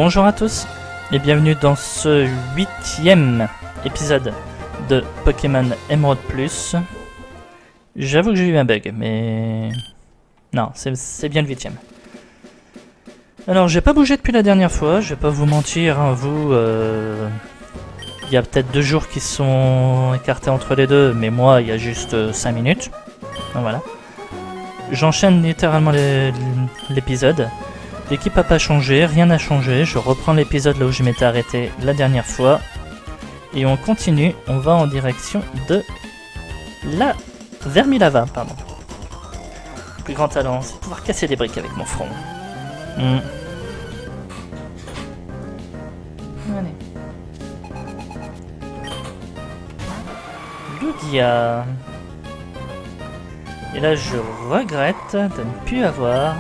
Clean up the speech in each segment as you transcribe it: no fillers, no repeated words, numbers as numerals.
Bonjour à tous et bienvenue dans ce 8e épisode de Pokémon Emerald Plus. J'avoue que j'ai eu un bug, mais... Non, c'est bien le 8e. Alors, j'ai pas bougé depuis la dernière fois, je vais pas vous mentir, hein, vous... Il y a peut-être 2 jours qui sont écartés entre les deux, mais moi, il y a juste 5 minutes. Donc voilà. J'enchaîne littéralement l'épisode. L'équipe n'a pas changé, rien n'a changé. Je reprends l'épisode là où je m'étais arrêté la dernière fois. Et on continue, on va en direction de la Vermilava, pardon. Le plus grand talent, c'est de pouvoir casser des briques avec mon front. Allez. Lugia. Et là, je regrette de ne plus avoir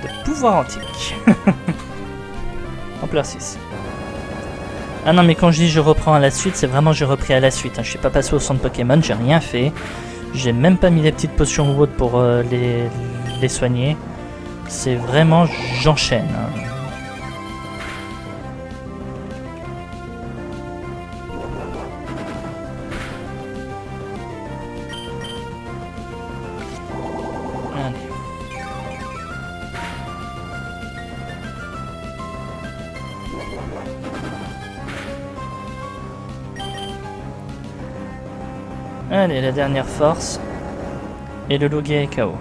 de pouvoir antique. Ampleur 6. Ah non, mais quand je dis je reprends à la suite, c'est vraiment j'ai repris à la suite. Hein. Je suis pas passé au centre Pokémon, j'ai rien fait. J'ai même pas mis les petites potions ou autres pour les soigner. C'est vraiment j'enchaîne. Hein. Allez, la dernière force. Et le Lugia est KO.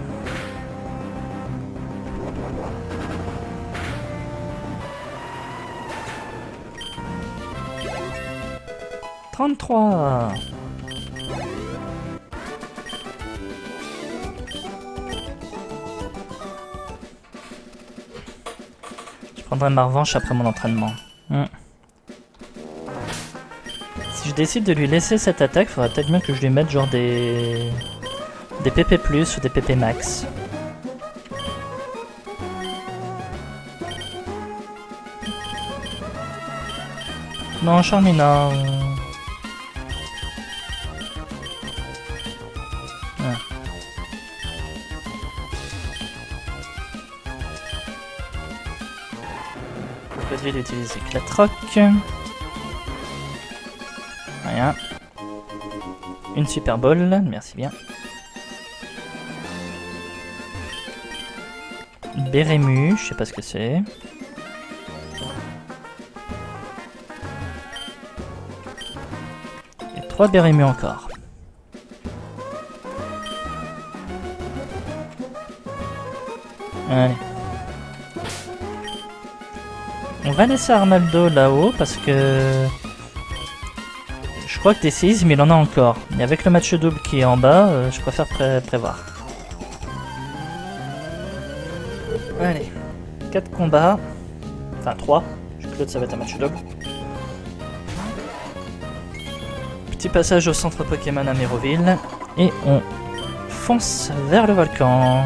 « 33 » Je prendrai ma revanche après mon entraînement. Si je décide de lui laisser cette attaque, il faudrait peut-être mieux que je lui mette genre des PP+, ou des PP max. Non, Charmina. Je vais utiliser Clatroc. Rien. Une Super Bowl, merci bien. Bérému, je sais pas ce que c'est. Et 3 Bérému encore. Allez. On va laisser Armaldo là-haut parce que... Je crois que des séismes, il en a encore. Mais avec le match double qui est en bas, je préfère prévoir. Allez. 4 combats. Enfin 3. Je crois que ça va être un match double. Petit passage au centre Pokémon à Méroville. Et on fonce vers le volcan.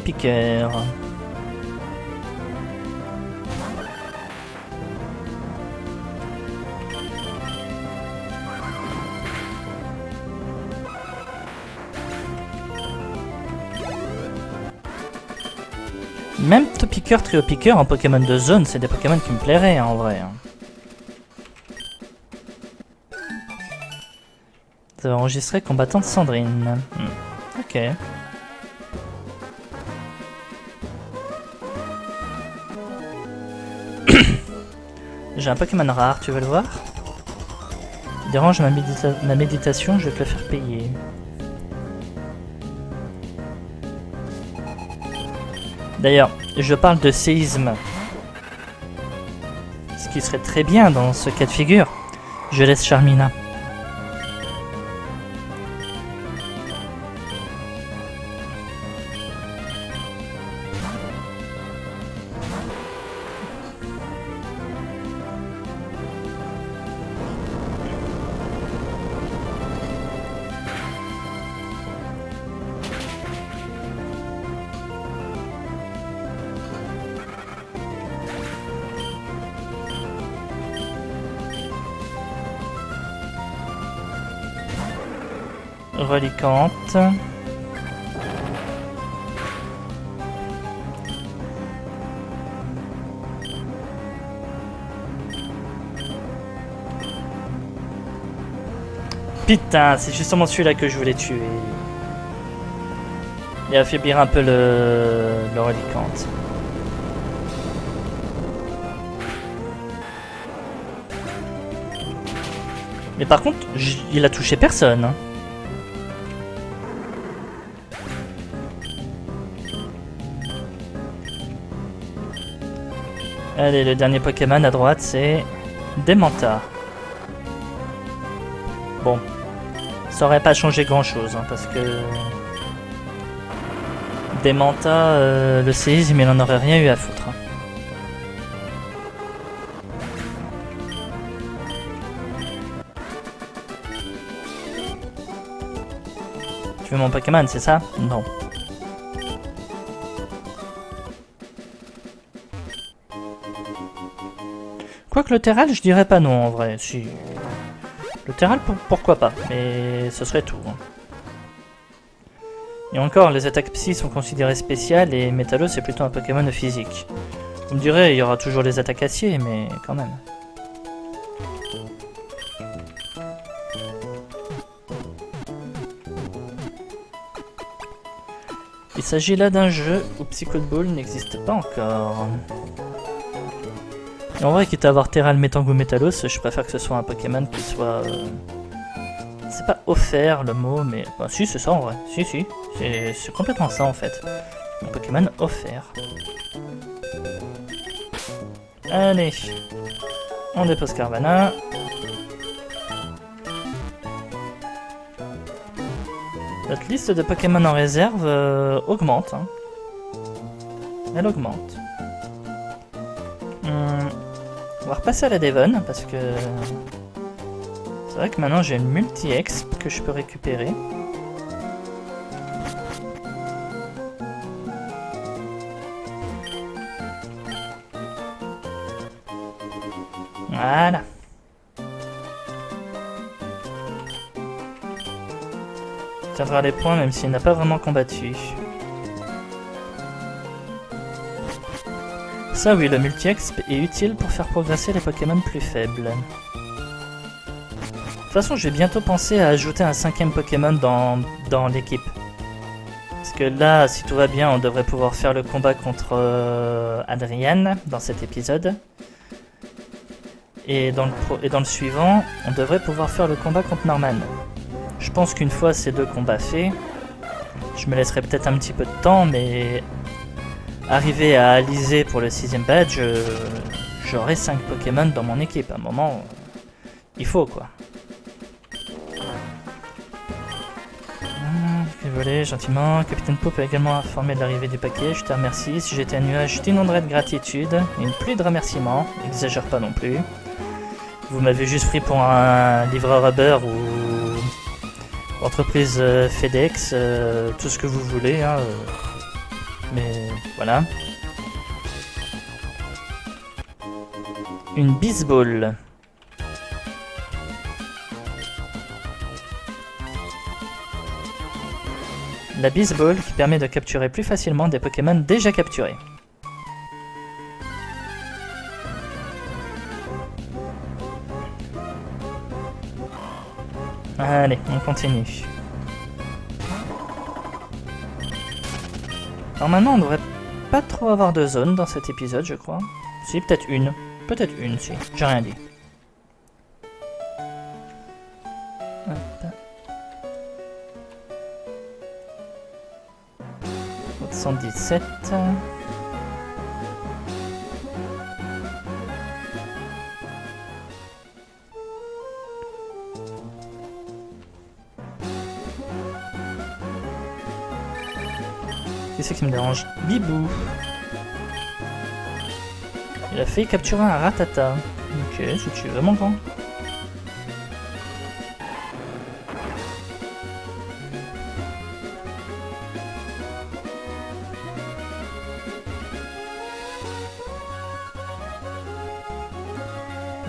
Piqueur. Même Topiqueur, Triopiqueur en Pokémon de zone, c'est des Pokémon qui me plairaient hein, en vrai. Vous avez enregistré combattant de Sandrine. Ok. J'ai un Pokémon rare, tu veux le voir? Qui dérange ma méditation, je vais te le faire payer. D'ailleurs, je parle de séisme. Ce qui serait très bien dans ce cas de figure. Je laisse Charmina. Reliquante. Putain, c'est justement celui-là que je voulais tuer. Et affaiblir un peu le reliquante. Mais par contre, il a touché personne. Hein. Allez, le dernier Pokémon à droite, c'est Dementa. Bon, ça aurait pas changé grand-chose, hein, parce que Dementa, le séisme, il en aurait rien eu à foutre. Hein. Tu veux mon Pokémon, c'est ça? Non. Quoique le Terral, je dirais pas non en vrai. Si. Le Terral, pourquoi pas, mais ce serait tout. Hein. Et encore, les attaques psy sont considérées spéciales et Métallo c'est plutôt un Pokémon physique. Vous me direz, il y aura toujours les attaques acier, mais quand même. Il s'agit là d'un jeu où Psycho Ball n'existe pas encore. Et en vrai, quitte à avoir Terral, Métango, Métalos, je préfère que ce soit un Pokémon qui soit... C'est pas offert le mot, mais... Bah, si, c'est ça en vrai. Si, si. C'est complètement ça en fait. Un Pokémon offert. Allez. On dépose Carvana. Notre liste de Pokémon en réserve augmente. Hein. Elle augmente. On va repasser à la Devon parce que... C'est vrai que maintenant j'ai une multi-exp que je peux récupérer. Voilà. Il tiendra les points même s'il n'a pas vraiment combattu. Ça oui, le multi-exp est utile pour faire progresser les Pokémon plus faibles. De toute façon, je vais bientôt penser à ajouter un 5ème Pokémon dans l'équipe. Parce que là, si tout va bien, on devrait pouvoir faire le combat contre Adrian dans cet épisode. Et dans le suivant, on devrait pouvoir faire le combat contre Norman. Je pense qu'une fois ces deux combats faits, je me laisserai peut-être un petit peu de temps, mais arriver à Alizé pour le 6ème badge, j'aurai 5 Pokémon dans mon équipe. À un moment, il faut quoi. Volé gentiment. Capitaine Pope a également informé de l'arrivée du paquet. Je te remercie. Si j'étais un nuage, je t'inonderais de gratitude et une pluie de remerciements. Exagère pas non plus. Vous m'avez juste pris pour un livreur Uber ou entreprise FedEx, tout ce que vous voulez. Hein, mais voilà. Une bisball. La Bisball qui permet de capturer plus facilement des Pokémon déjà capturés. Allez, on continue. Normalement, on devrait pas trop avoir de zones dans cet épisode, je crois. Si, peut-être une. Peut-être une, si. J'ai rien dit. Hop. 117. Qu'est-ce qui me dérange? Bibou. Il a fait capturer un Ratata. Ok, si tu veux mon grand.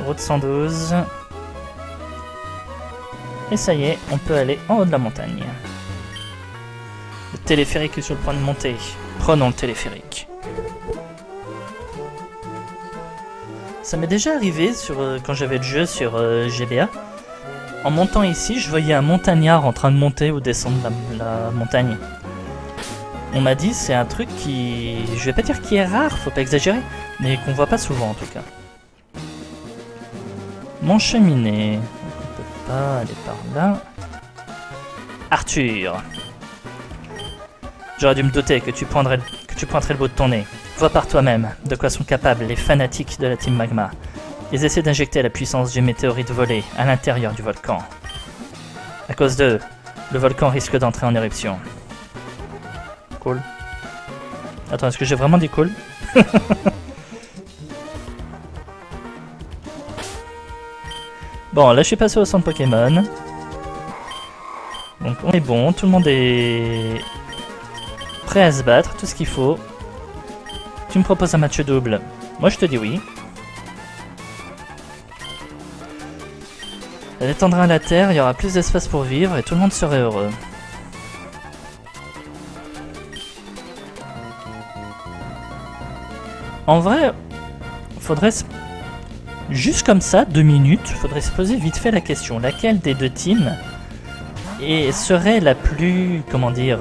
Route 112. Et ça y est, on peut aller en haut de la montagne. Le téléphérique est sur le point de monter. Prenons le téléphérique. Ça m'est déjà arrivé quand j'avais le jeu sur GBA. En montant ici, je voyais un montagnard en train de monter ou descendre la montagne. On m'a dit c'est un truc qui... Je vais pas dire qui est rare, faut pas exagérer, mais qu'on voit pas souvent en tout cas. Mon cheminée. On peut pas aller par là. Arthur. J'aurais dû me douter que tu pointerais le bout de ton nez. Vois par toi-même de quoi sont capables les fanatiques de la Team Magma. Ils essaient d'injecter la puissance du météorite volé à l'intérieur du volcan. À cause d'eux, le volcan risque d'entrer en éruption. Cool. Attends, est-ce que j'ai vraiment dit cool? Bon, là je suis passé au centre Pokémon. Donc on est bon, tout le monde est prêt à se battre, tout ce qu'il faut. Tu me proposes un match double. Moi je te dis oui. Elle étendra la terre, il y aura plus d'espace pour vivre et tout le monde serait heureux. En vrai, faudrait juste comme ça, 2 minutes, faudrait se poser vite fait la question. Laquelle des deux teams serait la plus... comment dire...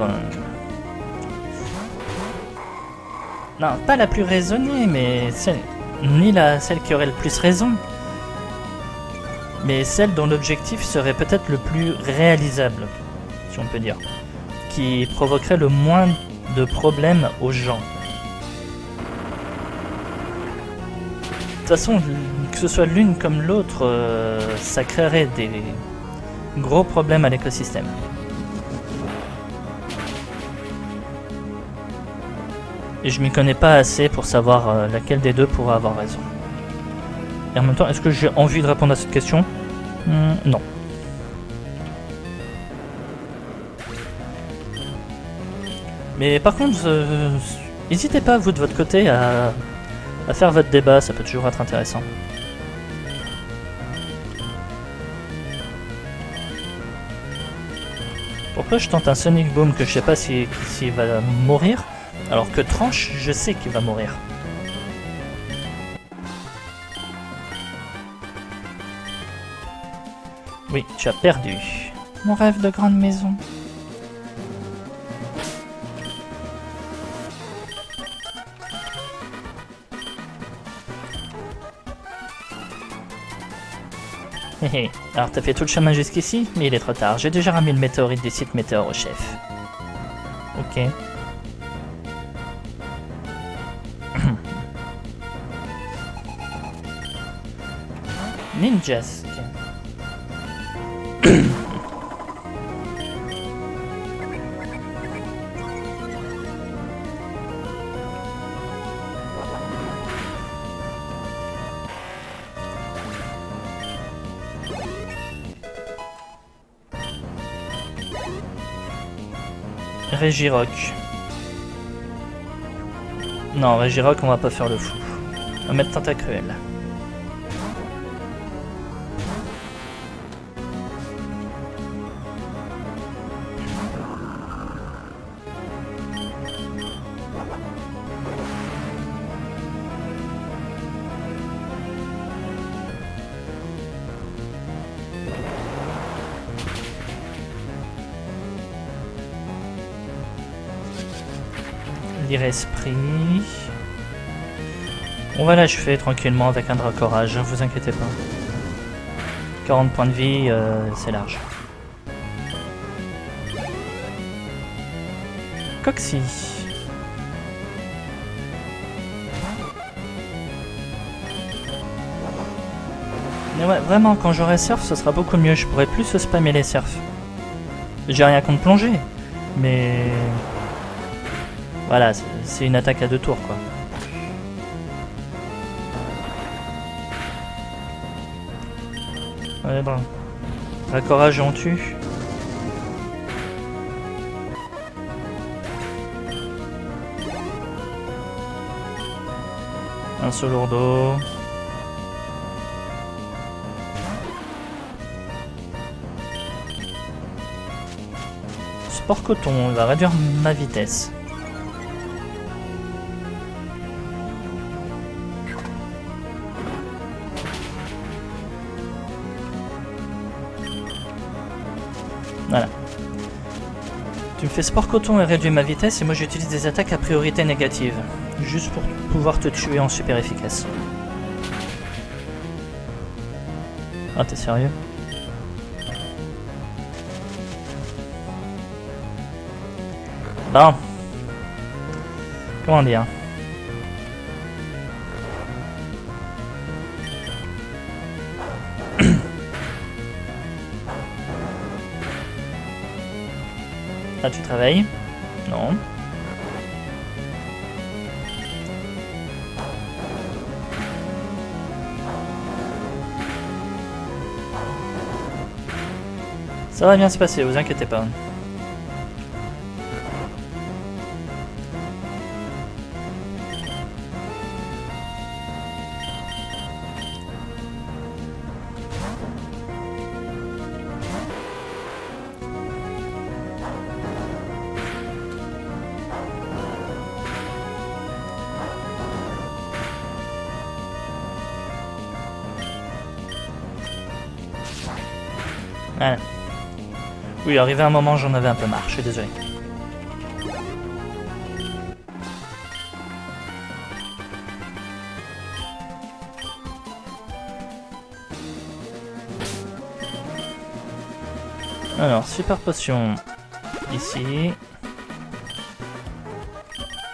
Non, pas la plus raisonnée, mais celle qui aurait le plus raison. Mais celle dont l'objectif serait peut-être le plus réalisable, si on peut dire. Qui provoquerait le moins de problèmes aux gens. De toute façon, que ce soit l'une comme l'autre, ça créerait des gros problèmes à l'écosystème. Et je m'y connais pas assez pour savoir laquelle des deux pourrait avoir raison. Et en même temps, est-ce que j'ai envie de répondre à cette question? Non. Mais par contre, n'hésitez pas, vous de votre côté, à faire votre débat, ça peut toujours être intéressant. Pourquoi je tente un Sonic Boom que je sais pas s'il va mourir, alors que Tranche, je sais qu'il va mourir. Oui, tu as perdu. Mon rêve de grande maison. Hé, alors t'as fait tout le chemin jusqu'ici, mais il est trop tard. J'ai déjà ramené le météorite du site météor au chef. Ok. Ninjask. Regirock. Non, Regirock, on va pas faire le fou. On va mettre Tentacruel. Lire esprit. On va l'achever tranquillement avec un Dracorage, ne vous inquiétez pas. 40 points de vie, c'est large. Coxy. Mais ouais, vraiment, quand j'aurai surf, ce sera beaucoup mieux. Je pourrai plus spammer les surfs. J'ai rien contre plonger, mais... Voilà, c'est une attaque à 2 tours, quoi. Ouais, bon. Dracorage, on tue. Un Solourdo. sport coton, il va réduire ma vitesse. Voilà. Tu me fais sport coton et réduis ma vitesse et moi j'utilise des attaques à priorité négative. Juste pour pouvoir te tuer en super efficace. Ah t'es sérieux? Bon. Comment dire? Ah, tu travailles? Non. Ça va bien se passer, vous inquiétez pas. Voilà. Oui, arrivé à un moment, j'en avais un peu marre, je suis désolé. Alors, super potion ici.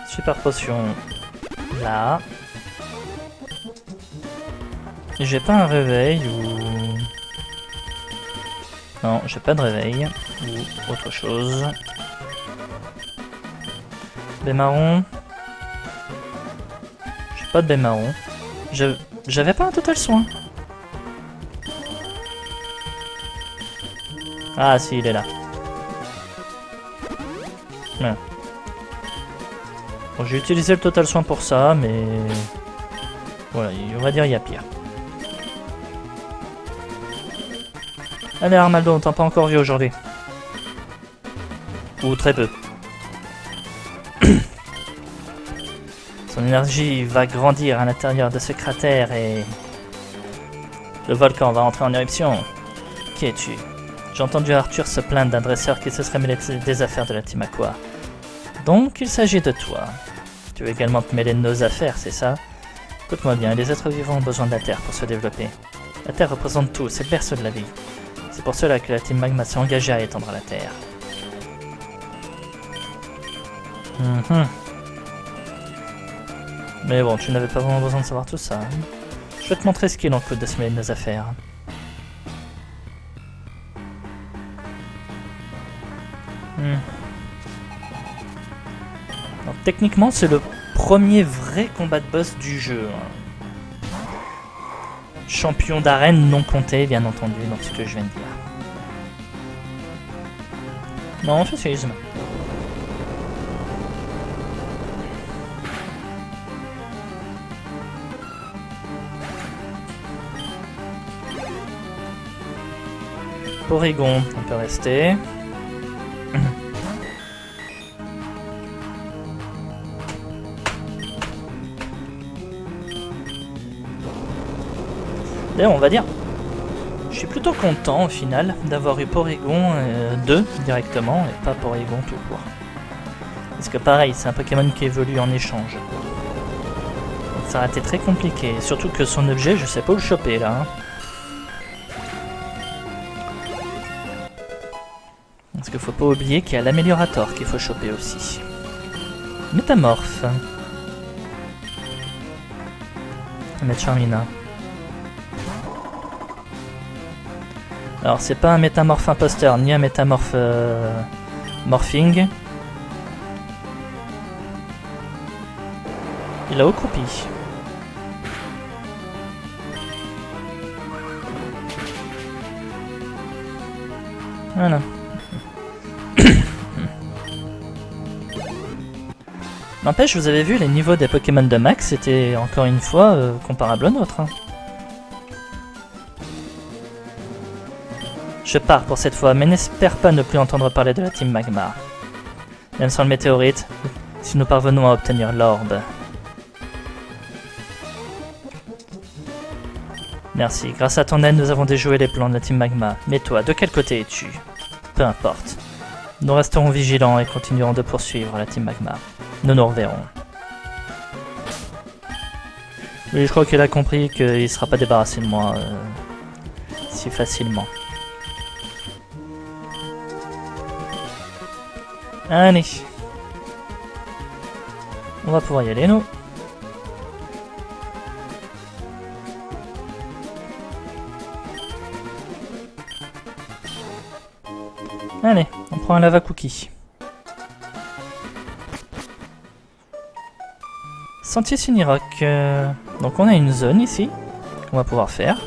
Super potion là. J'ai pas un réveil ou... Non, j'ai pas de réveil ou autre chose. Baie marron. J'ai pas de baie marron. J'avais pas un total soin. Ah si, il est là. Voilà. Bon, j'ai utilisé le total soin pour ça, mais... Voilà, on va dire il y a pire. Allez Armaldo, on t'a pas encore vu aujourd'hui. Ou très peu. Son énergie va grandir à l'intérieur de ce cratère et... Le volcan va entrer en éruption. Qui es-tu? J'ai entendu Arthur se plaindre d'un dresseur qui se serait mêlé des affaires de la Team Aqua. Donc il s'agit de toi. Tu veux également te mêler de nos affaires, c'est ça? Écoute-moi bien, les êtres vivants ont besoin de la Terre pour se développer. La Terre représente tout, c'est le berceau de la vie. C'est pour cela que la Team Magma s'est engagée à étendre la Terre. Mais bon, tu n'avais pas vraiment besoin de savoir tout ça. Hein. Je vais te montrer ce qu'il en coûte de se mêler de nos affaires. Alors, techniquement, c'est le premier vrai combat de boss du jeu. Champion d'arène non compté, bien entendu, dans ce que je viens de dire. Non, fascisme. Porygon, on peut rester. D'ailleurs, on va dire, je suis plutôt content au final d'avoir eu Porygon 2 directement et pas Porygon tout court. Parce que pareil, c'est un Pokémon qui évolue en échange. Donc ça aurait été très compliqué, surtout que son objet, je sais pas où le choper là. Hein. Parce qu'il faut pas oublier qu'il y a l'améliorator qu'il faut choper aussi. Métamorphe. Charmina. Alors c'est pas un métamorphe imposteur ni un métamorphe morphing. Il a accroupi. Voilà. N'empêche, vous avez vu les niveaux des Pokémon de Max, c'était encore une fois comparable au nôtre. Hein. Je pars pour cette fois, mais n'espère pas ne plus entendre parler de la Team Magma. Même sans le météorite, si nous parvenons à obtenir l'orbe. Merci, grâce à ton aide, nous avons déjoué les plans de la Team Magma. Mais toi, de quel côté es-tu? Peu importe. Nous resterons vigilants et continuerons de poursuivre la Team Magma. Nous nous reverrons. Oui, je crois qu'il a compris qu'il ne sera pas débarrassé de moi si facilement. Allez. On va pouvoir y aller, nous. Allez, on prend un lava cookie. Sentier Sunirock. Donc on a une zone ici qu'on va pouvoir faire.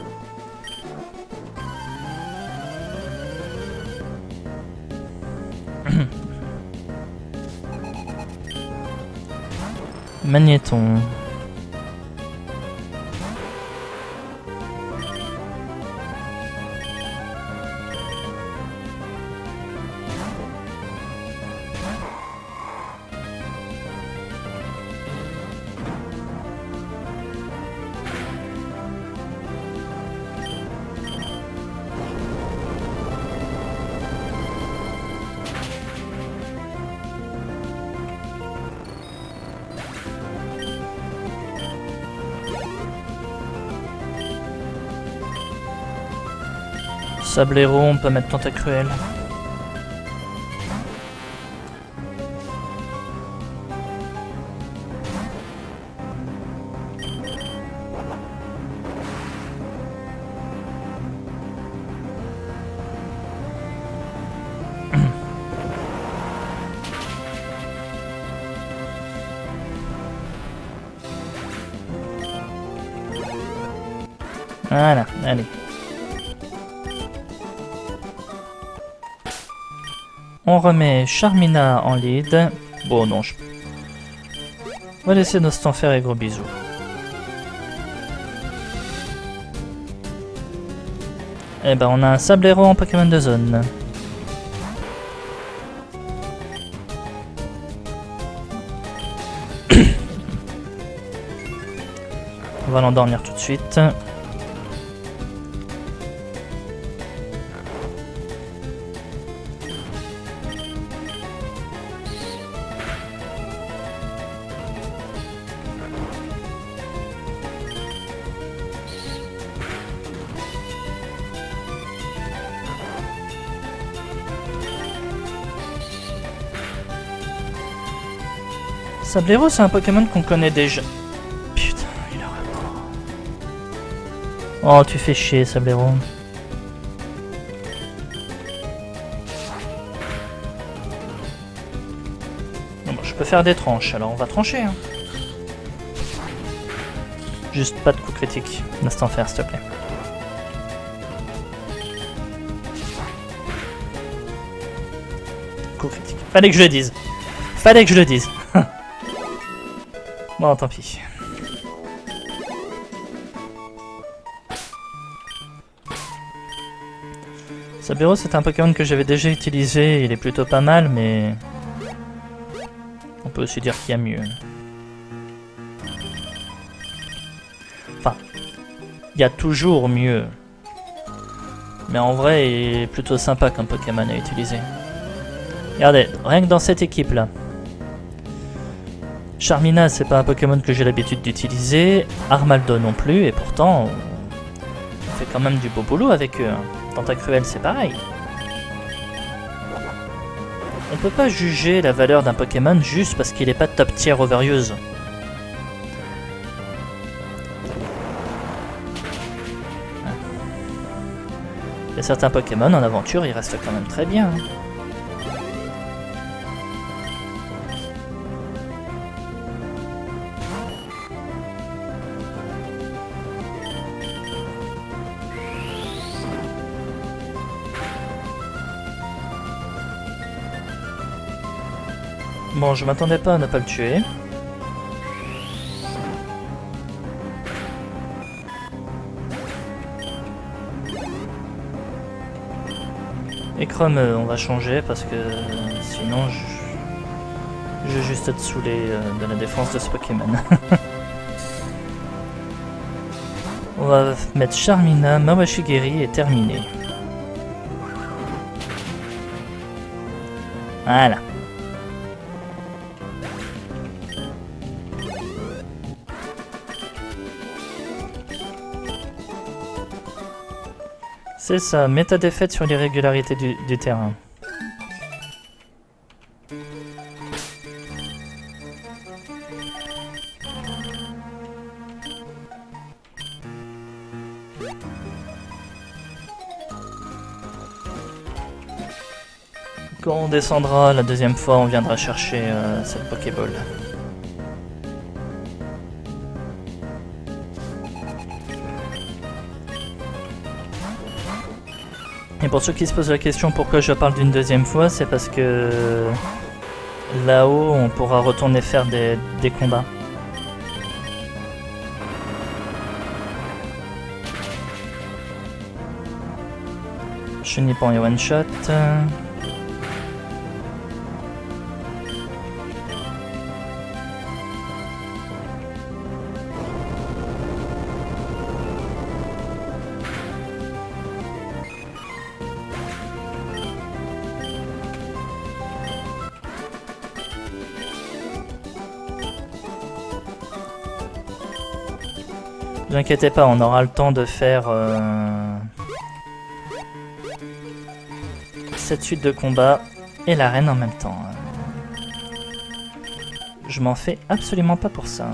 Magnéton. Sablero, on peut mettre Tentacruel. Voilà, allez. On remet Charmina en lead. Bon, non, on va laisser Nostan faire et gros bisous. Eh ben, on a un Sablero en Pokémon de zone. On va l'endormir tout de suite. Sablero, c'est un Pokémon qu'on connaît déjà. Putain, il aurait pas. Oh, tu fais chier, Sablero. Bon, je peux faire des tranches, alors on va trancher. Hein. Juste pas de coup critique. Laisse-t'en faire, s'il te plaît. Coup critique. Fallait que je le dise. Fallait que je le dise. Bon, tant pis. Sablero, c'est un Pokémon que j'avais déjà utilisé. Il est plutôt pas mal, mais on peut aussi dire qu'il y a mieux. Enfin, il y a toujours mieux. Mais en vrai, il est plutôt sympa comme Pokémon à utiliser. Regardez, rien que dans cette équipe-là. Charmina, c'est pas un Pokémon que j'ai l'habitude d'utiliser. Armaldo non plus, et pourtant, on fait quand même du beau boulot avec eux. Tentacruel, c'est pareil. On peut pas juger la valeur d'un Pokémon juste parce qu'il est pas top tier overuse. Il y a certains Pokémon en aventure, ils restent quand même très bien. Bon, je m'attendais pas à ne pas le tuer. Et Chrome, on va changer parce que sinon je vais juste être saoulé de la défense de ce Pokémon. On va mettre Charmina, Mawashigiri et terminé. Voilà. C'est ça, mets ta défaite sur l'irrégularité du terrain. Quand on descendra la deuxième fois, on viendra chercher cette Pokéball. Et pour ceux qui se posent la question pourquoi je parle d'une deuxième fois, c'est parce que là-haut on pourra retourner faire des combats. Chenipan et one shot. Ne vous inquiétez pas, on aura le temps de faire cette suite de combats et l'arène en même temps. Je m'en fais absolument pas pour ça.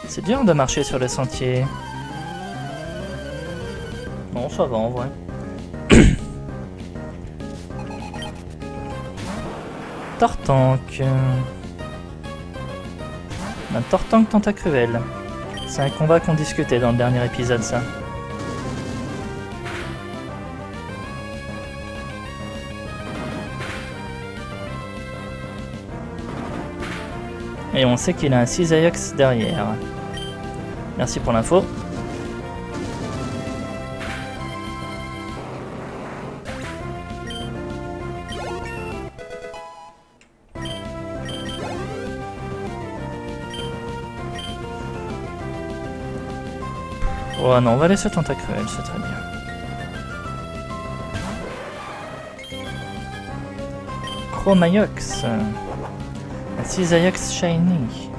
C'est dur de marcher sur le sentier. Bon, ça va en vrai. Tortank. Un Tortank Tentacruel. C'est un combat qu'on discutait dans le dernier épisode, ça. Et on sait qu'il a un Cisaillux derrière. Merci pour l'info. Oh non, on va laisser Tentacruel, c'est très bien. Chromayox. Un Cisaillux Shiny.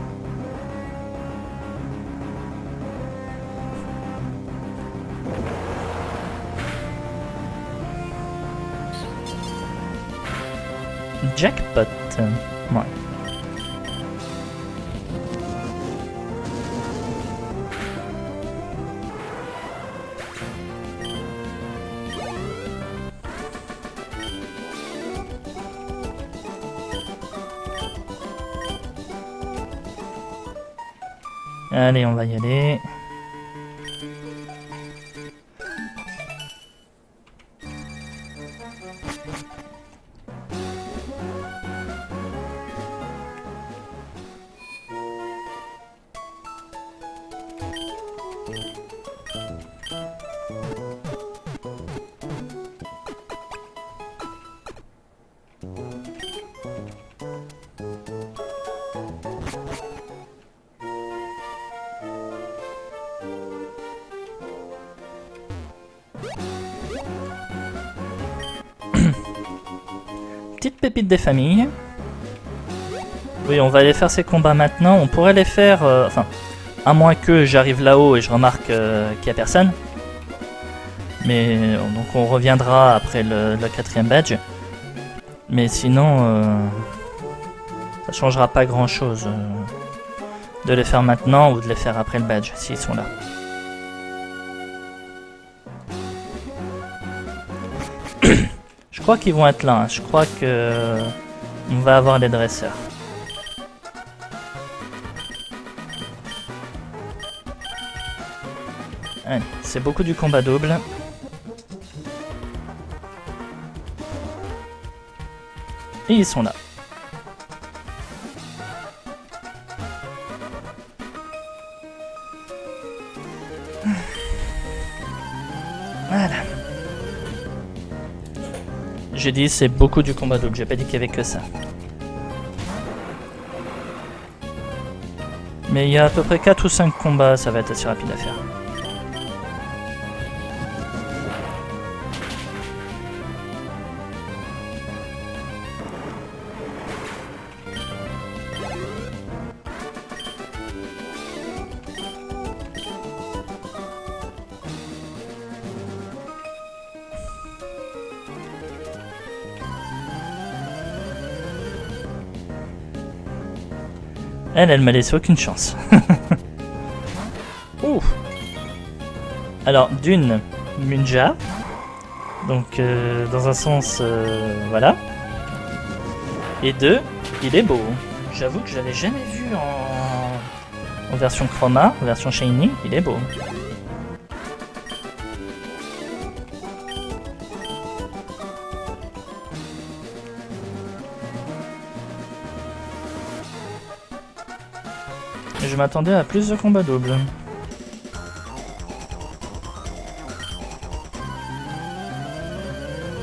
Jackpot. Ouais. Allez, on va y aller. Petite pépite des familles. Oui, on va aller faire ces combats maintenant. On pourrait les faire... enfin, à moins que j'arrive là-haut et je remarque qu'il n'y a personne. Mais donc on reviendra après le 4e badge. Mais sinon, ça changera pas grand-chose de les faire maintenant ou de les faire après le badge, s'ils sont là. Je crois qu'ils vont être là, hein. Je crois que on va avoir les dresseurs. Allez, c'est beaucoup du combat double. Et ils sont là. J'ai dit c'est beaucoup du combat double, j'ai pas dit qu'il y avait que ça. Mais il y a à peu près 4 ou 5 combats, ça va être assez rapide à faire. Elle m'a laissé aucune chance. Ouh. Alors, d'une, Munja. Donc, dans un sens, voilà. Et deux, il est beau. J'avoue que je l'avais jamais vu en version chroma, en version shiny. Il est beau. Je m'attendais à plus de combats doubles.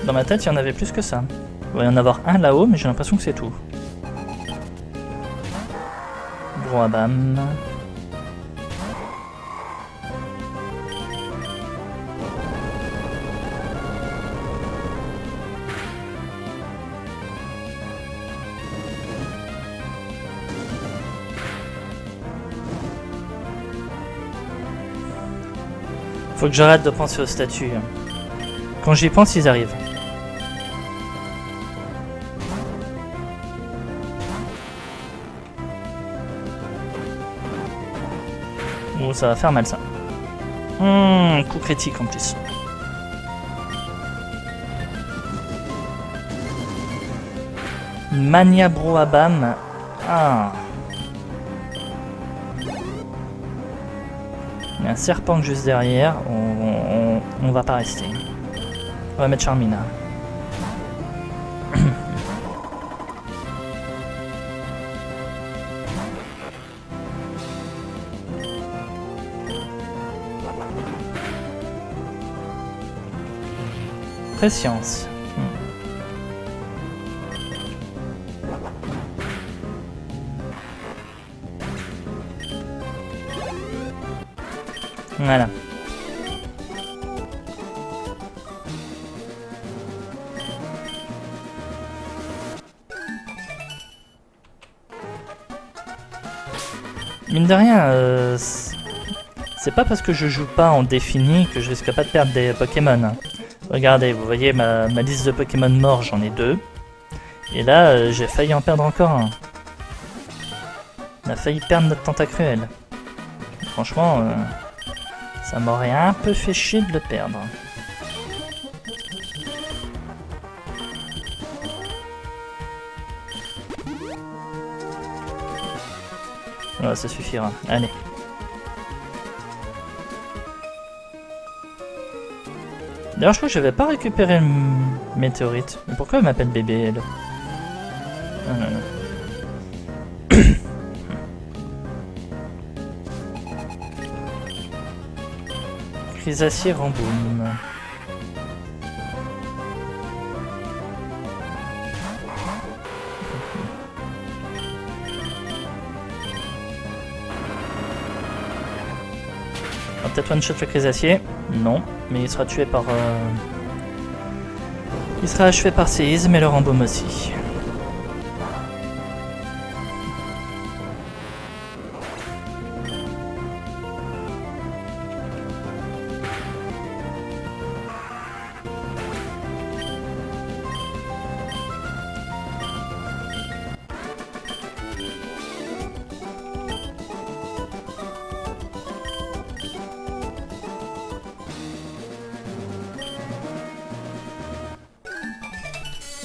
Dans ma tête, il y en avait plus que ça. Il va y en avoir un là-haut, mais j'ai l'impression que c'est tout. Broabam. Faut que j'arrête de penser aux statues. Quand j'y pense, ils arrivent. Oh, ça va faire mal ça. Coup critique en plus. Mania Broabam. Ah. Il y a un serpent juste derrière. On va pas rester. On va mettre Charmina. Prescience. Voilà. Mine de rien, c'est pas parce que je joue pas en défini que je risque pas de perdre des Pokémon. Regardez, vous voyez ma liste de Pokémon morts, j'en ai 2. Et là, j'ai failli en perdre encore un. On a failli perdre notre Tentacruel. Franchement, ça m'aurait un peu fait chier de le perdre. Voilà, ça suffira. Allez. D'ailleurs, je crois que je vais pas récupérer le météorite. Mais pourquoi elle m'appelle bébé, elle? Ah, non, non. Chrysacier Ramboum. On va peut-être one-shot le Chrysacier. Non, mais il sera tué par... Il sera achevé par séisme et le Ramboum aussi.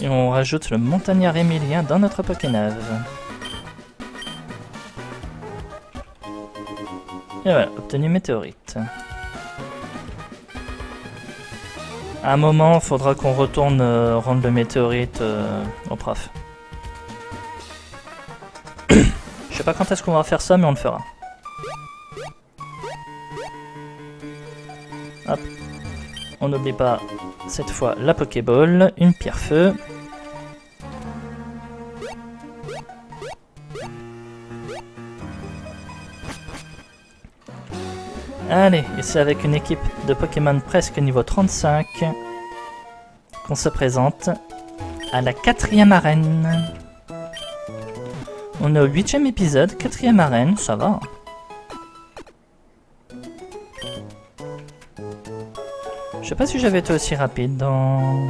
Et on rajoute le montagnard Émilien dans notre Pokénave. Et voilà, obtenu météorite. À un moment, il faudra qu'on retourne rendre le météorite au prof. Je sais pas quand est-ce qu'on va faire ça, mais on le fera. Hop. On n'oublie pas Cette fois, la Pokéball, une pierre feu. Allez, et c'est avec une équipe de Pokémon presque niveau 35 qu'on se présente à la 4e arène. On est au 8e épisode, 4e arène, ça va. Je sais pas si j'avais été aussi rapide dans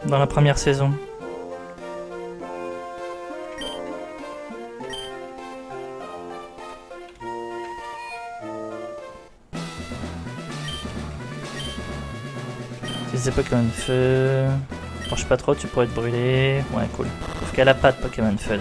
la première saison. Utiliser Pokémon Feu. Penche pas trop, tu pourrais te brûler. Ouais, cool. Sauf qu'elle a pas de Pokémon Feu.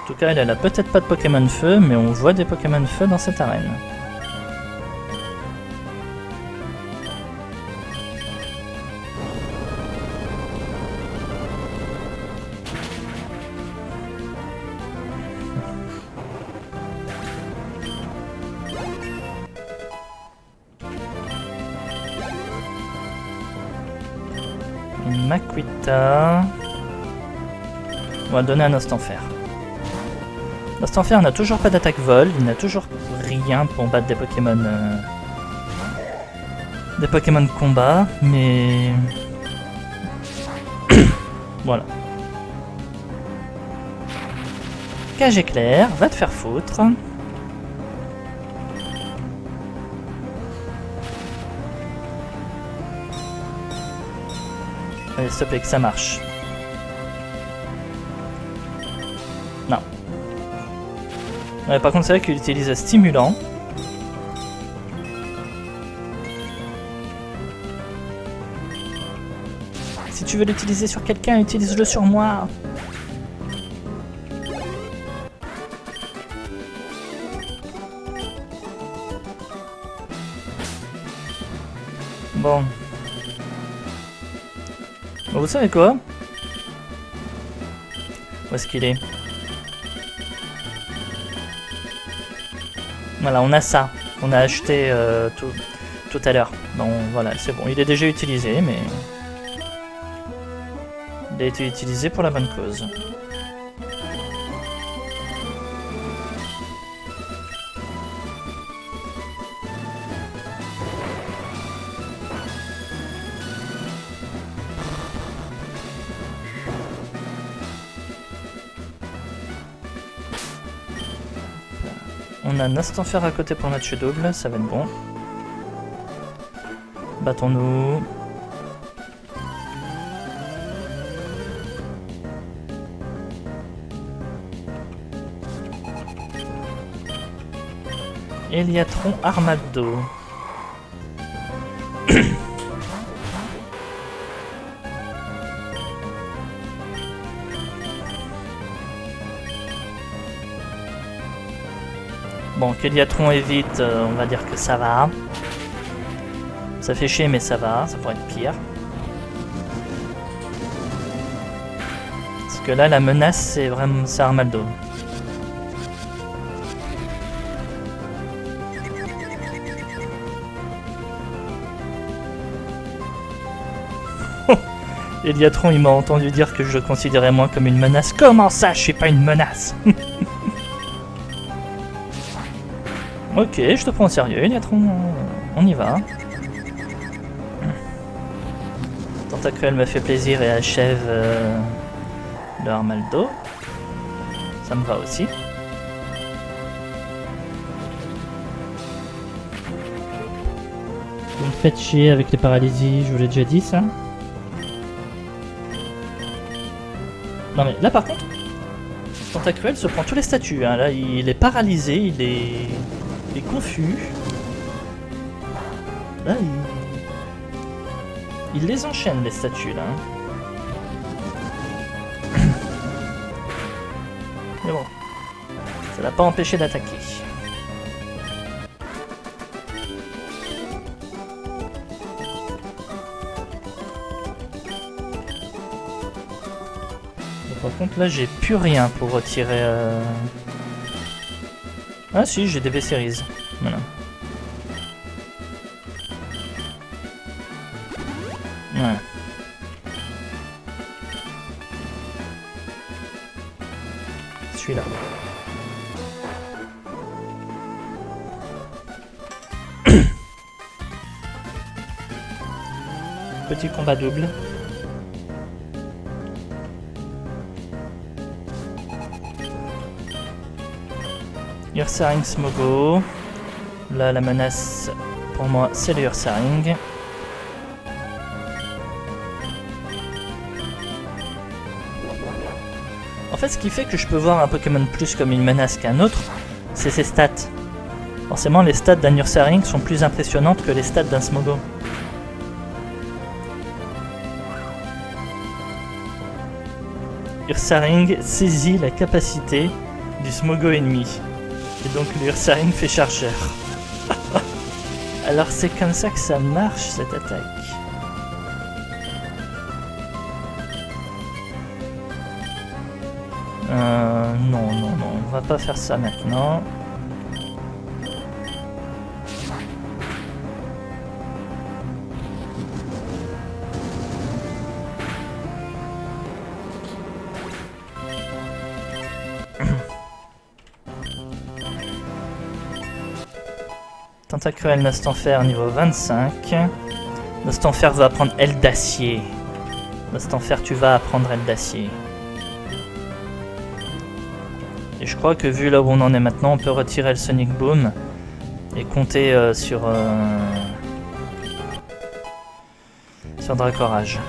En tout cas, elle a peut-être pas de Pokémon Feu, mais on voit des Pokémon Feu dans cette arène. Une Makuita. On va donner un Ostenfer. Ostenfer n'a toujours pas d'attaque vol, il n'a toujours rien pour battre des Pokémon de combat, mais voilà. Cage éclair, va te faire foutre. Allez, s'il te plaît, que ça marche. Non. Ouais, par contre, c'est vrai qu'il utilise stimulant. Si tu veux l'utiliser sur quelqu'un, utilise-le sur moi. Bon. Bon, vous savez quoi? Où est-ce qu'il est? Voilà, on a ça. On a acheté tout à l'heure. Bon, voilà, c'est bon. Il est déjà utilisé, mais... il a été utilisé pour la bonne cause. On a un Ostenfer à côté pour un match double, ça va être bon. Battons-nous. Eliatron Armado. Bon, qu'Eliatron évite, on va dire que ça va. Ça fait chier, mais ça va, ça pourrait être pire. Parce que là, la menace, c'est vraiment Armaldo. Eliatron, il m'a entendu dire que je le considérais moins comme une menace. Comment ça, je suis pas une menace? Ok, je te prends au sérieux, Eliatron. On y va. Tentacruel me fait plaisir et achève le Armaldo. Ça me va aussi. Vous me faites chier avec les paralysies, je vous l'ai déjà dit ça. Non mais là par contre, Tentacruel se prend tous les statuts. Hein. Là il est paralysé, il est confus. Là il les enchaîne les statuts là. Mais bon, ça l'a pas empêché d'attaquer. Par contre là j'ai plus rien pour retirer... Ah si, j'ai des V-Series. Voilà. Ouais. Celui-là. Petit combat double. Ursaring Smogo. Là, la menace pour moi, c'est le Ursaring. En fait, ce qui fait que je peux voir un Pokémon plus comme une menace qu'un autre, c'est ses stats. Forcément, les stats d'un Ursaring sont plus impressionnantes que les stats d'un Smogo. Ursaring saisit la capacité du Smogo ennemi. Et donc l'Ursaring fait chargeur. Alors c'est comme ça que ça marche cette attaque. Non, non, non, on va pas faire ça maintenant. Tentacruel Nostanfer niveau 25. Nostanfer va apprendre aile d'acier. Nostanfer, tu vas apprendre aile d'acier. Et je crois que vu là où on en est maintenant, on peut retirer le Sonic Boom et compter sur Dracorage.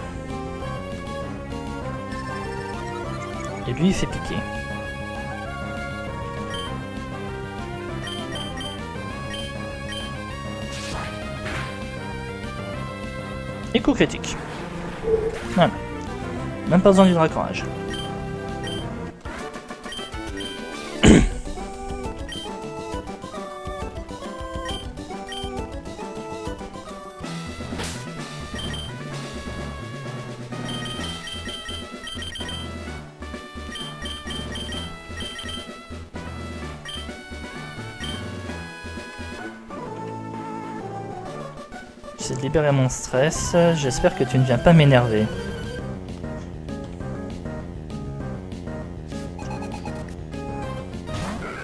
Et lui il fait piquer. Et coup critique. Voilà. Même pas besoin du Dracorage. J'essaie de libérer mon stress, j'espère que tu ne viens pas m'énerver.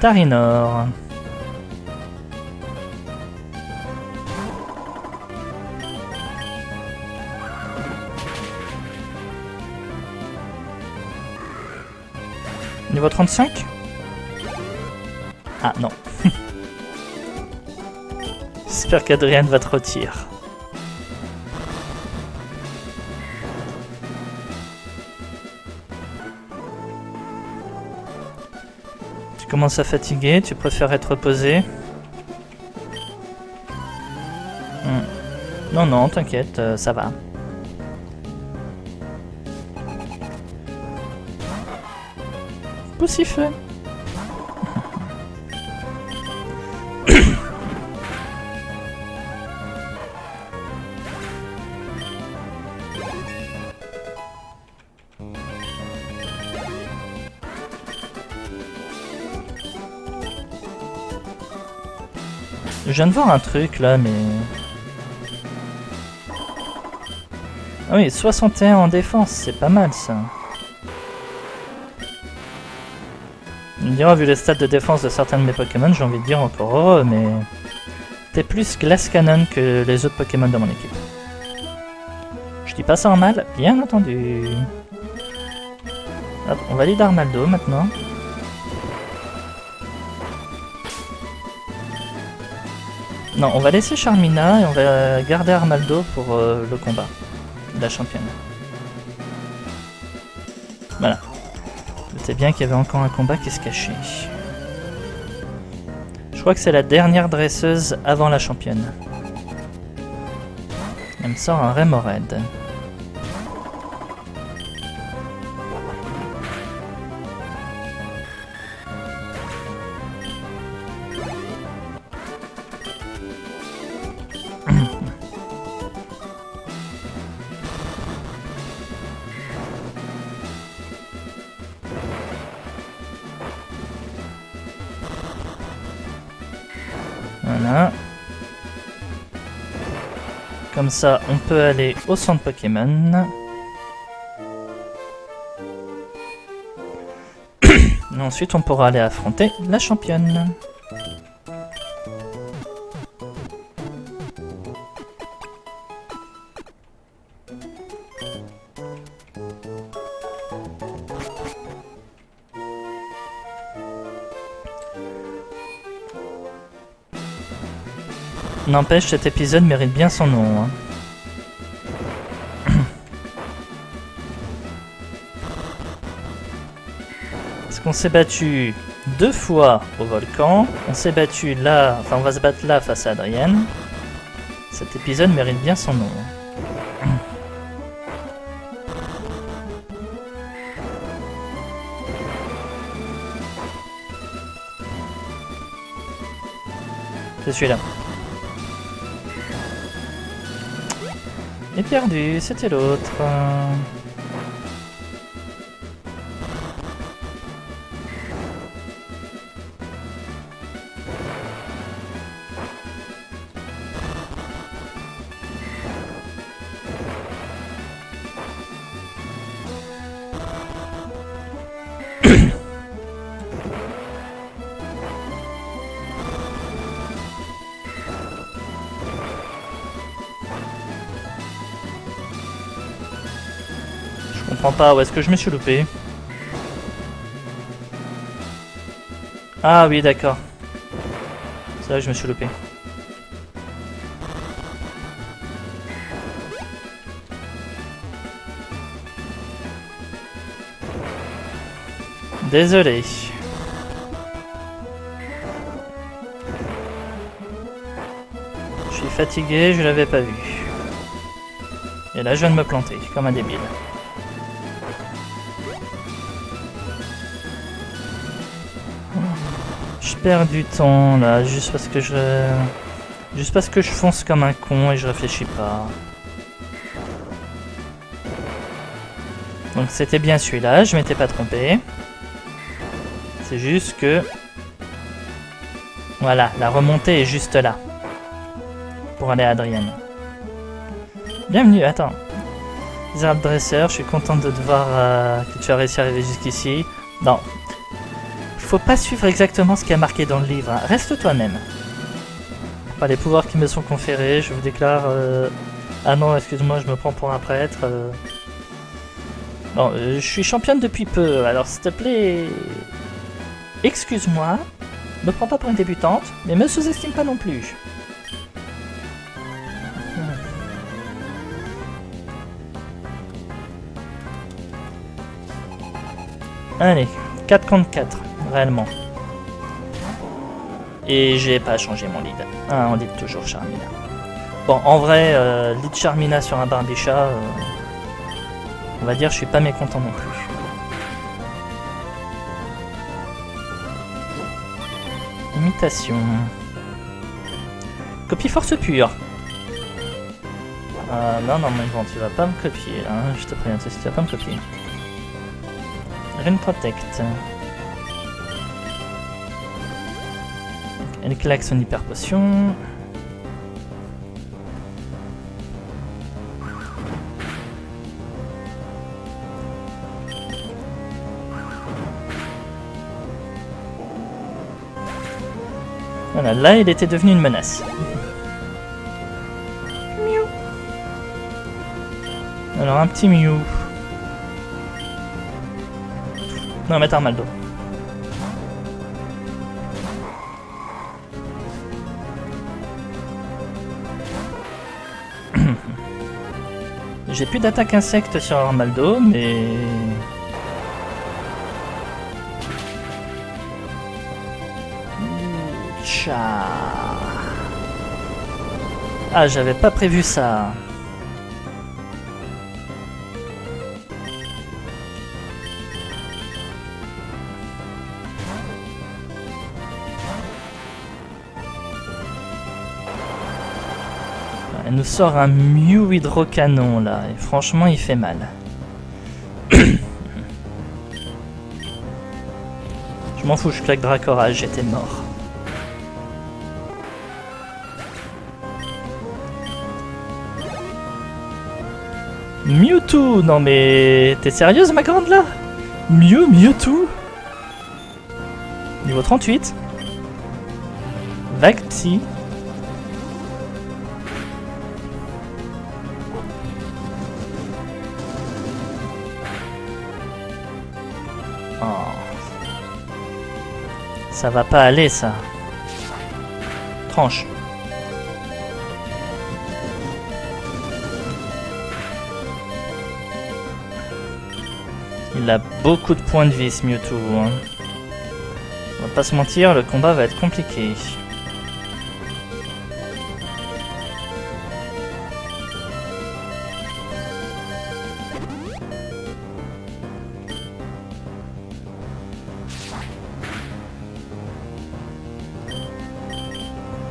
Tarinor. Niveau 35? Ah non. J'espère qu'Adrien va te retirer. Tu commences à fatiguer, tu préfères être reposé. Non, non, t'inquiète, ça va. Poussifeu. Je viens de voir un truc là, mais... Ah oui, 61 en défense, c'est pas mal ça. On me dira, vu les stats de défense de certains de mes Pokémon, j'ai envie de dire encore heureux, mais... T'es plus Glass Cannon que les autres Pokémon de mon équipe. Je dis pas ça en mal, bien entendu. Hop, on valide Armaldo maintenant. Non, on va laisser Charmina et on va garder Armaldo pour le combat de la championne. Voilà. C'était bien qu'il y avait encore un combat qui se cachait. Je crois que c'est la dernière dresseuse avant la championne. Elle me sort un Remoraid. Voilà. Comme ça, on peut aller au centre Pokémon. Et ensuite, on pourra aller affronter la championne. N'empêche, cet épisode mérite bien son nom. Hein. Parce qu'on s'est battu 2 fois au volcan. On s'est battu là, enfin on va se battre là face à Adrienne. Cet épisode mérite bien son nom. C'est celui-là. Et perdu, c'était l'autre. Je comprends pas, où est-ce que je me suis loupé? Ah oui, d'accord. C'est là que je me suis loupé. Désolé. Je suis fatigué, je l'avais pas vu. Et là, je viens de me planter, comme un débile. Je perds du temps là, juste parce que je fonce comme un con et je réfléchis pas. Donc c'était bien celui-là, je m'étais pas trompé. C'est juste que... Voilà, la remontée est juste là. Pour aller à Adrienne. Bienvenue, attends. Zard Dresseur, je suis contente de te voir que tu as réussi à arriver jusqu'ici. Non. Faut pas suivre exactement ce qui est marqué dans le livre. Hein. Reste toi-même. Par les pouvoirs qui me sont conférés, je vous déclare... Ah non, excuse-moi, je me prends pour un prêtre. Bon, je suis championne depuis peu, alors s'il te plaît... Excuse-moi, me prends pas pour une débutante, mais me sous-estime pas non plus. Allez, 4 contre 4, réellement. Et j'ai pas changé mon lead. Ah, on lead toujours Charmina. Bon, en vrai, lead Charmina sur un Barbicha, on va dire je suis pas mécontent non plus. Imitation. Copie force pure. Non, non, mais bon, tu vas pas me copier là, hein, je te préviens, tu vas pas me copier. Rune Protect. Elle claque son hyper potion. Voilà, là il était devenu une menace. Miou. Alors un petit Mew. Non, mettre Armaldo. J'ai plus d'attaque insecte sur Armaldo, mais... Tcha. Ah, j'avais pas prévu ça. Elle nous sort un Mew hydrocanon là, et franchement il fait mal. Je m'en fous, je claque Dracorage, j'étais mort. Mewtwo. Non mais... T'es sérieuse ma grande là? Mewtwo. Niveau 38. Vague Psy. Oh. Ça va pas aller ça. Tranche. Il a beaucoup de points de vie ce Mewtwo. Hein. On va pas se mentir, le combat va être compliqué.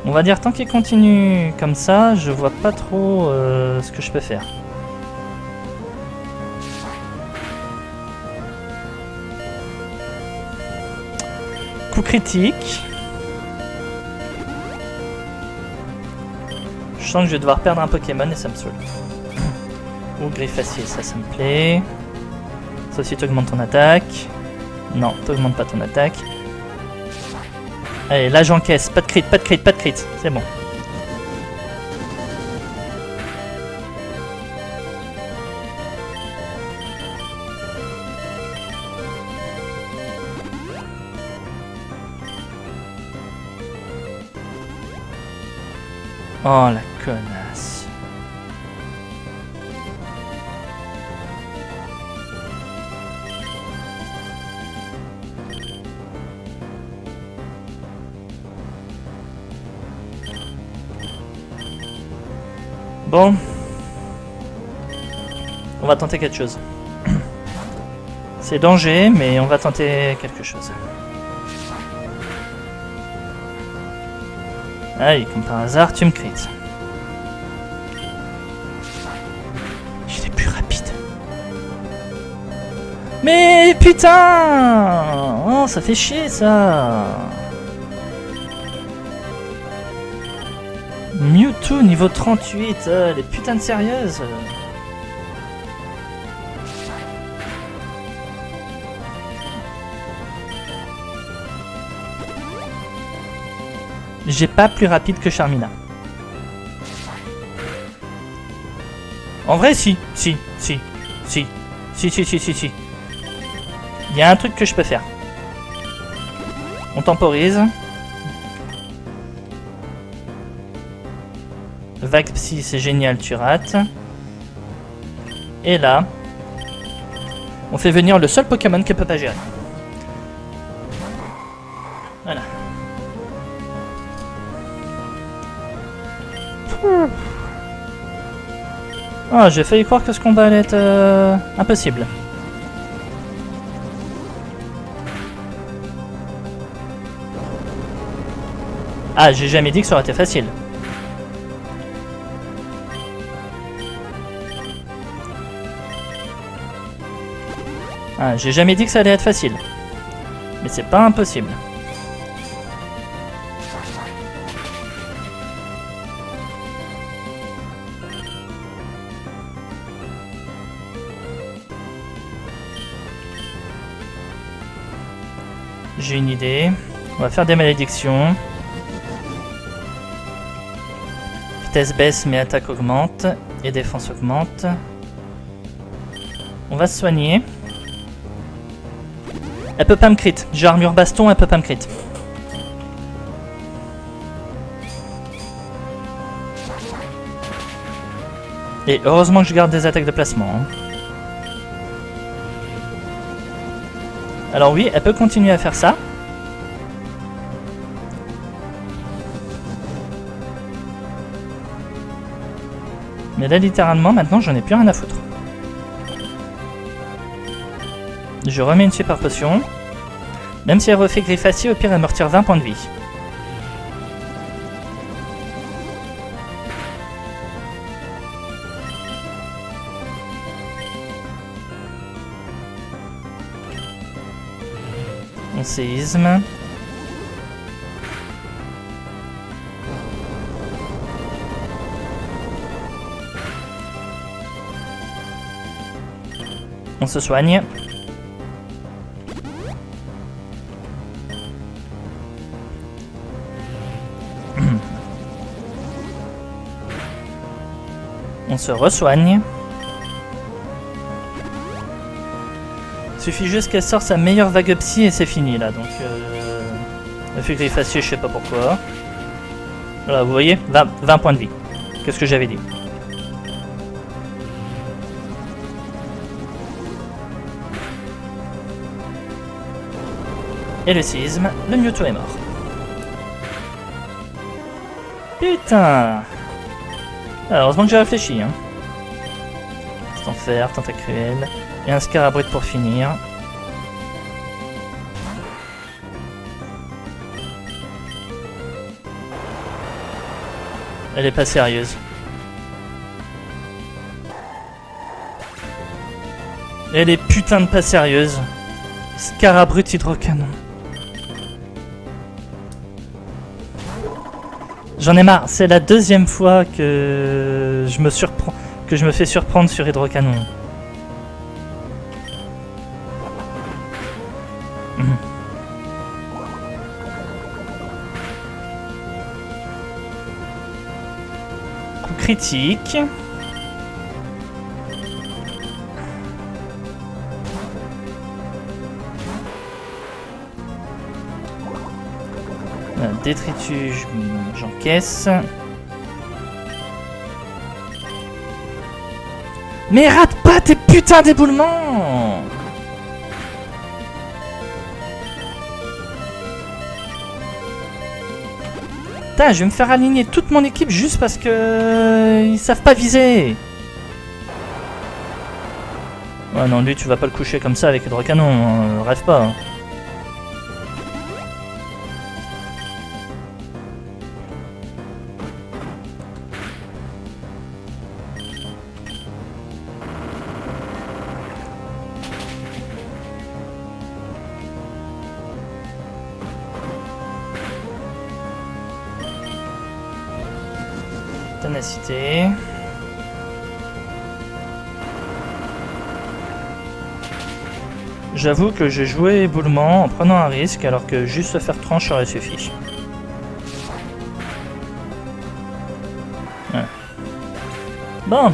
On va dire tant qu'il continue comme ça, je vois pas trop ce que je peux faire. Coup critique. Je sens que je vais devoir perdre un Pokémon et ça me saoule. Ou Griffacier, ça me plaît. Ça aussi t'augmentes ton attaque. Non, t'augmentes pas ton attaque. Allez, là j'encaisse, pas de crit, c'est bon. Oh la connasse. Bon. On va tenter quelque chose. C'est danger, mais on va tenter quelque chose. Allez, comme par hasard, tu me crites. Il est plus rapide. Mais putain! Oh, ça fait chier ça! Mewtwo niveau 38, les putains de sérieuses. J'ai pas plus rapide que Charmina. En vrai, si. Il y a un truc que je peux faire. On temporise. Vague Psy, c'est génial, tu rates. Et là, on fait venir le seul Pokémon qu'elle peut pas gérer. Voilà. Oh, j'ai failli croire que ce combat allait être impossible. Ah, j'ai jamais dit que ça aurait été facile. Ah, j'ai jamais dit que ça allait être facile. Mais c'est pas impossible. J'ai une idée. On va faire des malédictions. Vitesse baisse mais attaque augmente. Et défense augmente. On va se soigner. Elle peut pas me crit. J'ai armure baston, elle peut pas me crit. Et heureusement que je garde des attaques de placement. Hein. Alors oui, elle peut continuer à faire ça. Mais là, littéralement, maintenant, j'en ai plus rien à foutre. Je remets une super potion. Même si elle refait Griffacier, au pire, elle me retire 20 points de vie. On séisme. On se soigne. On se resoigne. Il suffit juste qu'elle sorte sa meilleure vague psy et c'est fini là. Donc, le fait qu'il est facile, je sais pas pourquoi. Voilà, vous voyez, 20 points de vie. Qu'est-ce que j'avais dit? Et le séisme, le Mewtwo est mort. Putain! Alors, heureusement que j'ai réfléchi, hein. Enfer, tentacruel, et un Scarabrute pour finir. Elle est pas sérieuse. Elle est putain de pas sérieuse. Scarabrute hydrocanon. J'en ai marre, c'est la deuxième fois que je me fais surprendre sur hydrocanon. Coup critique. Détritus, j'encaisse. Mais rate pas tes putains d'éboulements! Putain, je vais me faire aligner toute mon équipe juste parce que ils savent pas viser. Ouais non, lui tu vas pas le coucher comme ça avec hydrocanon, rêve pas. Hein. Ténacité. J'avoue que j'ai joué éboulement en prenant un risque alors que juste se faire tranche aurait suffi. Ouais. Bon.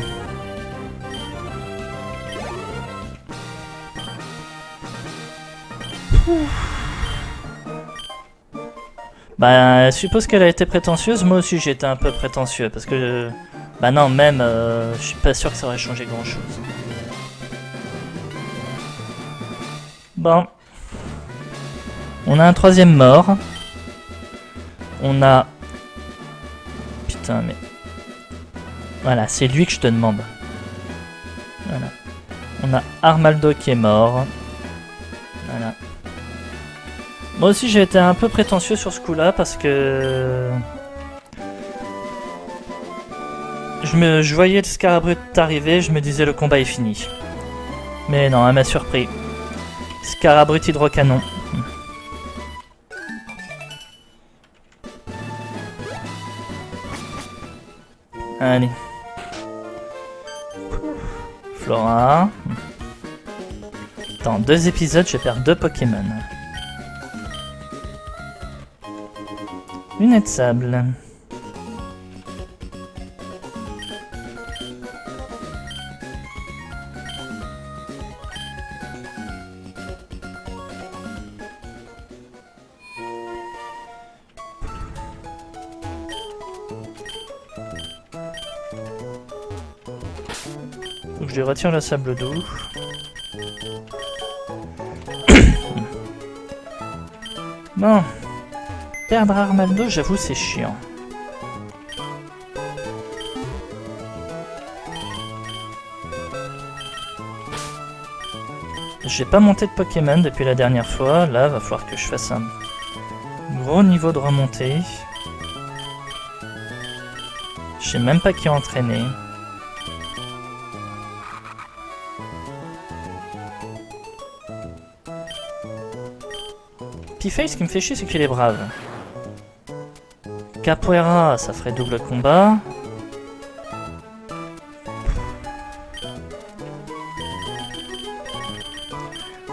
Bah, je suppose qu'elle a été prétentieuse, moi aussi j'ai été un peu prétentieux, parce que... Bah non, même, je suis pas sûr que ça aurait changé grand chose. Bon. On a un troisième mort. On a... Putain, mais... Voilà, c'est lui que je te demande. Voilà. On a Armaldo qui est mort. Voilà. Moi aussi j'ai été un peu prétentieux sur ce coup-là parce que... Je voyais le Scarabrute arriver, je me disais le combat est fini. Mais non, elle m'a surpris. Scarabrute hydrocanon. Allez. Flora. Dans 2 épisodes, je perds 2 Pokémon. Lunettes de sable. Faut que je lui retire le sable doux. Bon. Perdre Armaldo, j'avoue, c'est chiant. J'ai pas monté de Pokémon depuis la dernière fois. Là, va falloir que je fasse un gros niveau de remontée. Je sais même pas qui a entraîné. Pifei, ce qui me fait chier, c'est qu'il est brave. Capoeira, ça ferait double combat.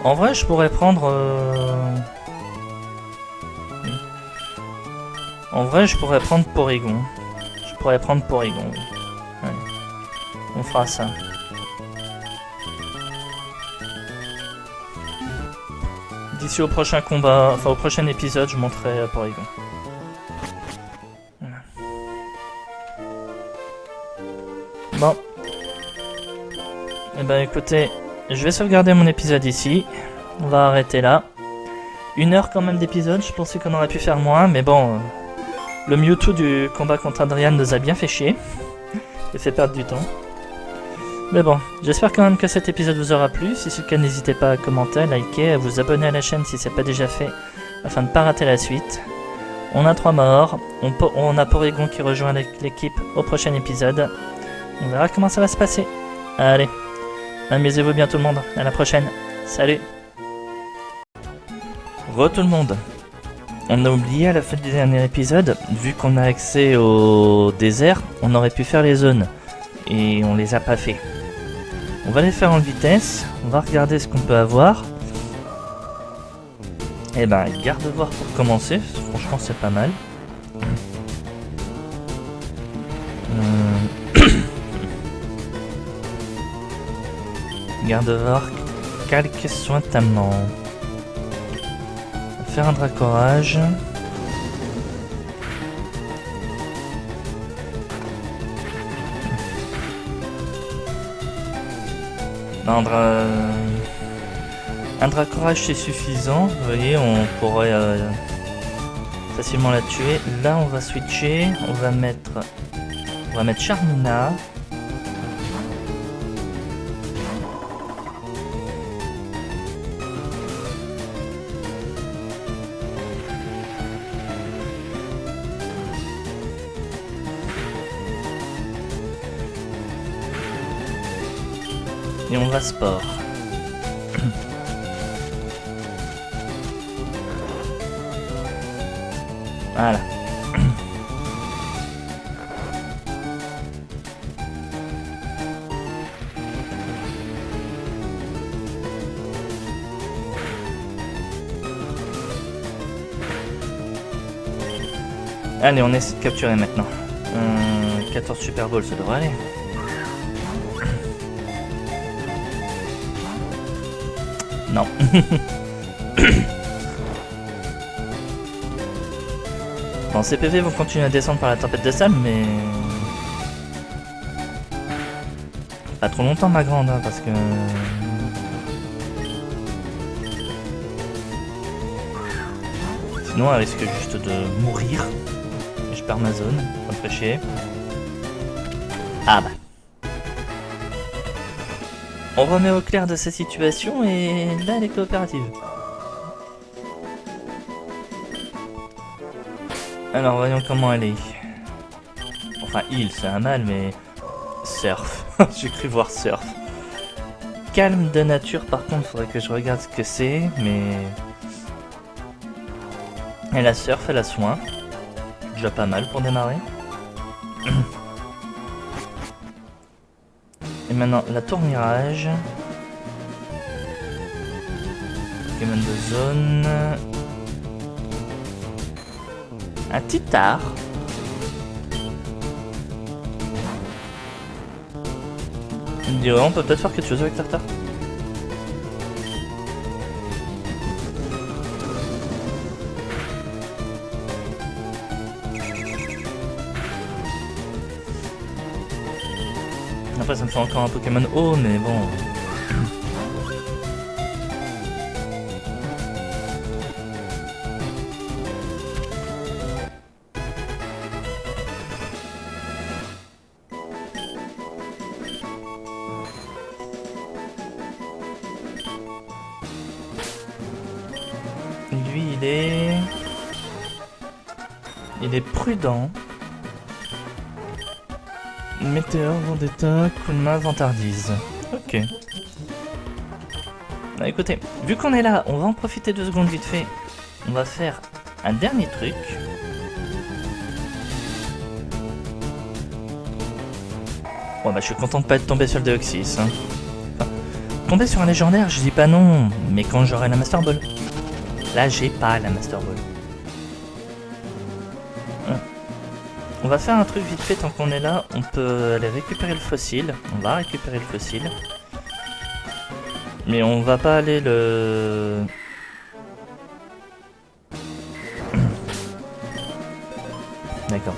En vrai, je pourrais prendre... En vrai, je pourrais prendre Porygon. Je pourrais prendre Porygon, oui. Ouais. On fera ça. D'ici au prochain combat, enfin au prochain épisode, je montrerai Porygon. Voilà. Bon. Eh ben écoutez, je vais sauvegarder mon épisode ici. On va arrêter là. 1 heure quand même d'épisode, je pensais qu'on aurait pu faire moins, mais bon... le Mewtwo du combat contre Adrian nous a bien fait chier. Et fait perdre du temps. Mais bon, j'espère quand même que cet épisode vous aura plu. Si c'est le cas, n'hésitez pas à commenter, à liker, à vous abonner à la chaîne si ce n'est pas déjà fait, afin de ne pas rater la suite. On a 3 morts, on a Porygon qui rejoint l'équipe au prochain épisode. On verra comment ça va se passer. Allez, amusez-vous bien tout le monde, à la prochaine. Salut. Re tout le monde. On a oublié à la fin du dernier épisode, vu qu'on a accès au désert, on aurait pu faire les zones. Et on les a pas fait. On va les faire en vitesse, on va regarder ce qu'on peut avoir. Et ben, garde-voir pour commencer, franchement c'est pas mal. Garde-voir, calque sointamment. Faire un Dracorage. Non, un Dracorage c'est suffisant. Vous voyez, on pourrait facilement la tuer. Là, on va switcher. On va mettre Charmina. Et on va sport. Voilà. Allez, on essaie de capturer maintenant. 14 Super Balls, ça devrait aller. Non. Bon, ces PV vont continuer à descendre par la tempête de sable, mais... pas trop longtemps, ma grande, hein, parce que... sinon, elle risque juste de mourir. Et je perds ma zone, ça me fait chier. Ah bah. On remet au clair de sa situation et là elle est coopérative. Alors voyons comment elle est. Enfin il, c'est un mâle mais... surf. J'ai cru voir surf. Calme de nature par contre, faudrait que je regarde ce que c'est, mais... elle a surf, elle a soin. Déjà pas mal pour démarrer. Et maintenant, la tour mirage. Pokémon de zone. Un Titard. Tu me dirais, on peut peut-être faire quelque chose avec Tartare. Après ça me fait encore un Pokémon haut, mais bon... lui il est prudent. Météore, Vendetta, coup de main, vantardise. Ok. Bah écoutez, vu qu'on est là, on va en profiter 2 secondes vite fait. On va faire un dernier truc. Bon bah je suis content de pas être tombé sur le Deoxys. Hein. Enfin, tomber sur un légendaire, je dis pas non, mais quand j'aurai la Master Ball. Là, j'ai pas la Master Ball. On va faire un truc vite fait tant qu'on est là. On peut aller récupérer le fossile. On va récupérer le fossile. Mais on va pas aller le... D'accord.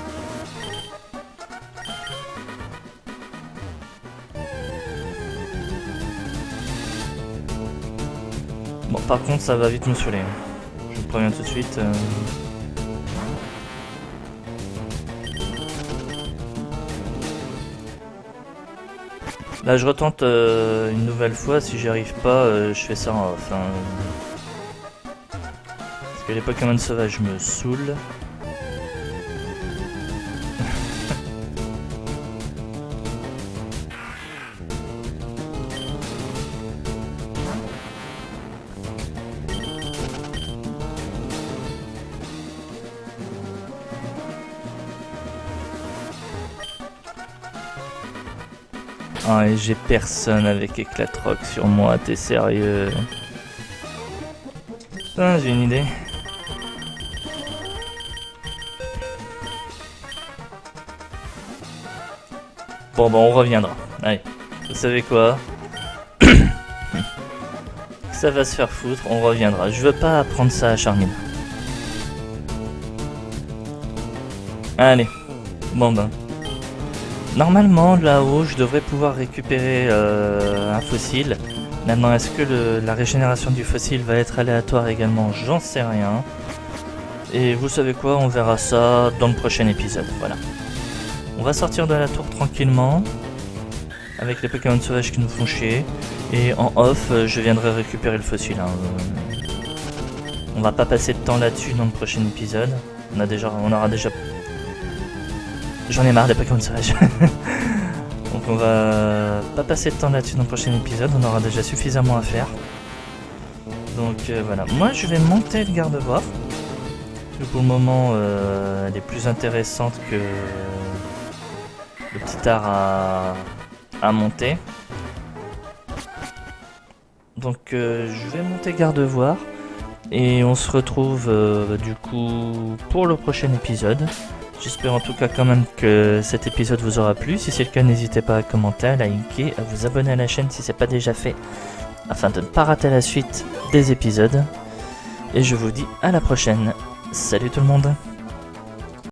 Bon, par contre, ça va vite me saouler. Je vous préviens tout de suite. Là, je retente une nouvelle fois. Si j'y arrive pas, je fais ça en off. Hein. Parce que les Pokémon sauvages me saoulent. Ah, et j'ai personne avec Éclatroc sur moi, t'es sérieux? Ah, j'ai une idée. Bon, on reviendra. Allez, vous savez quoi? Ça va se faire foutre, on reviendra. Je veux pas apprendre ça à Charmine. Allez, bon ben. Normalement, là-haut, je devrais pouvoir récupérer un fossile. Maintenant, est-ce que la régénération du fossile va être aléatoire également? J'en sais rien. Et vous savez quoi? On verra ça dans le prochain épisode. Voilà. On va sortir de la tour tranquillement. Avec les Pokémon sauvages qui nous font chier. Et en off, je viendrai récupérer le fossile. Hein. On va pas passer de temps là-dessus dans le prochain épisode. On aura déjà... J'en ai marre des Pokémon sauvages. Donc on va pas passer de temps là-dessus dans le prochain épisode, on aura déjà suffisamment à faire. Donc voilà, moi je vais monter le garde-voie. Pour le moment, elle est plus intéressante que le petit art à monter. Donc je vais monter garde-voie. Et on se retrouve du coup pour le prochain épisode. J'espère en tout cas quand même que cet épisode vous aura plu. Si c'est le cas, n'hésitez pas à commenter, à liker, à vous abonner à la chaîne si c'est pas déjà fait, afin de ne pas rater la suite des épisodes. Et je vous dis à la prochaine. Salut tout le monde!